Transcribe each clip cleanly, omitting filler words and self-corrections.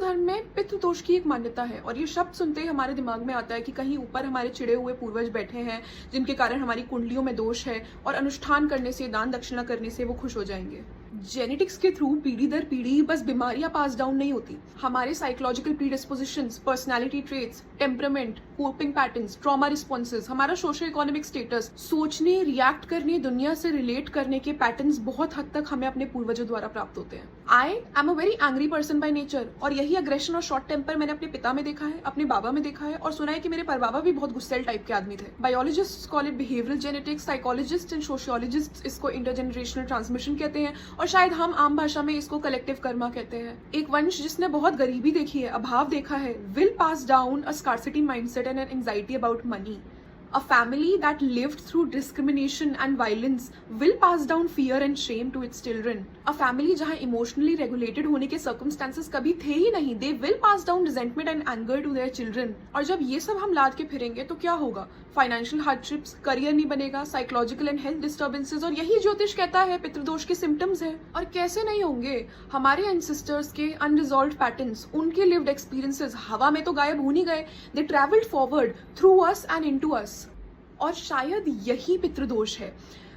धर्म में पितृदोष की एक मान्यता है और ये शब्द सुनते ही हमारे दिमाग में आता है कि कहीं ऊपर हमारे चिड़े हुए पूर्वज बैठे हैं जिनके कारण हमारी कुंडलियों में दोष है और अनुष्ठान करने से, दान दक्षिणा करने से वो खुश हो जाएंगे। जेनेटिक्स के थ्रू पीढ़ी दर पीढ़ी बस बीमारियां पास डाउन नहीं होती, हमारे psychological predispositions, personality traits, temperament, coping patterns, trauma responses, हमारा सोशो इकोनॉमिक स्टेटस, सोचने, रिएक्ट करने, दुनिया से रिलेट करने के पैटर्न्स बहुत हद तक हमें अपने पूर्वजों द्वारा प्राप्त होते हैं। I am a very angry person by nature और यही अग्रेशन और शॉर्ट टेम्पर मैंने अपने पिता में देखा है, अपने बाबा में देखा है और सुना है कि मेरे परबाबा भी बहुत गुस्सैल टाइप के आदमी थे। Biologist call it behavioural genetics, psychologist and sociologist इसको इंटरजेनरेशनल ट्रांसमिशन कहते हैं और शायद हम आम भाषा में इसको कलेक्टिव कर्मा कहते हैं। एक वंश जिसने बहुत गरीबी देखी है, अभाव देखा है, will pass down a scarcity mindset and N anxiety about money. A family that lived through discrimination and violence will pass down fear and shame to its children. A family जहाँ emotionally regulated होने के circumstances कभी थे ही नहीं, they will pass down resentment and anger to their children. और जब ये सब हम लाद के फिरेंगे तो क्या होगा? फाइनेंशियल हार्डशिप्स, करियर नहीं बनेगा, साइकोलॉजिकल एंड हेल्थ डिस्टर्बेंसेज और यही ज्योतिष कहता है पितृदोष के सिम्टम्स है। और कैसे नहीं होंगे? हमारे एंसेस्टर्स के अनरिजॉल्व्ड पैटर्न्स, उनके लिव्ड एक्सपीरियंसेस हवा में तो गायब हो नहीं गए, they travelled forward through us and into us. और शायद यही पितृदोष है,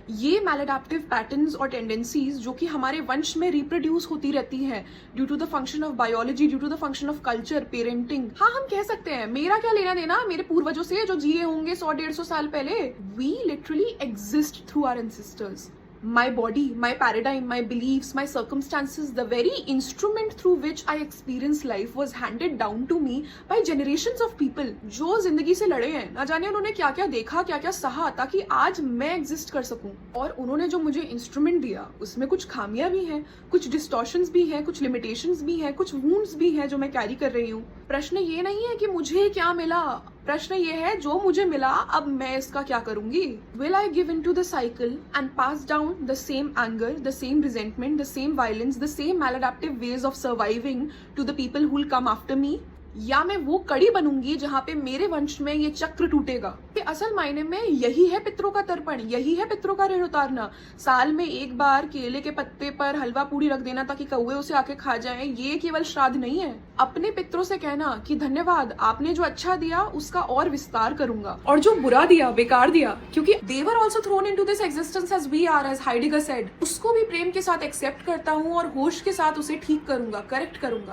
ये मैलअडैप्टिव पैटर्न्स और टेंडेंसीज जो कि हमारे वंश में रिप्रोड्यूस होती रहती हैं due to the function of biology, due to the function of culture, parenting. हाँ, हम कह सकते हैं मेरा क्या लेना देना मेरे पूर्वजों से जो जिए होंगे 100-150 साल पहले। We literally exist through our ancestors. My body, my paradigm, my beliefs, my circumstances, the very instrument through which I experience life was handed down to me by generations of people जो जिंदगी से लड़े हैं। ना जाने उन्होंने क्या क्या देखा, क्या क्या सहा ताकि आज मैं एग्जिस्ट कर सकूं। और उन्होंने जो मुझे इंस्ट्रूमेंट दिया उसमें कुछ खामियां भी हैं, कुछ डिस्टॉर्शंस भी हैं, कुछ लिमिटेशंस भी हैं, कुछ वुंड्स भी हैं जो मैं कैरी कर रही हूँ। प्रश्न ये नहीं है कि मुझे क्या मिला, प्रश्न ये है जो मुझे मिला अब मैं इसका क्या करूंगी। Will I give into the cycle and pass down the same anger, the same resentment, the same violence, the same maladaptive ways of surviving to the people who will come after me? या मैं वो कड़ी बनूंगी जहाँ पे मेरे वंश में ये चक्र टूटेगा। असल मायने में यही है पितरों का तर्पण, यही है पितरों का ऋण उतारना। साल में एक बार केले के पत्ते पर हलवा पूड़ी रख देना ताकि कौवे उसे आके खा जाएं, ये केवल श्राद्ध नहीं है। अपने पितरों से कहना कि धन्यवाद, आपने जो अच्छा दिया उसका और विस्तार करूंगा और जो बुरा दिया, बेकार दिया, क्योंकि they were also thrown into this existence as we are, as Heidegger said, उसको भी प्रेम के साथ एक्सेप्ट करता हूँ और होश के साथ उसे ठीक करूंगा, करेक्ट करूंगा।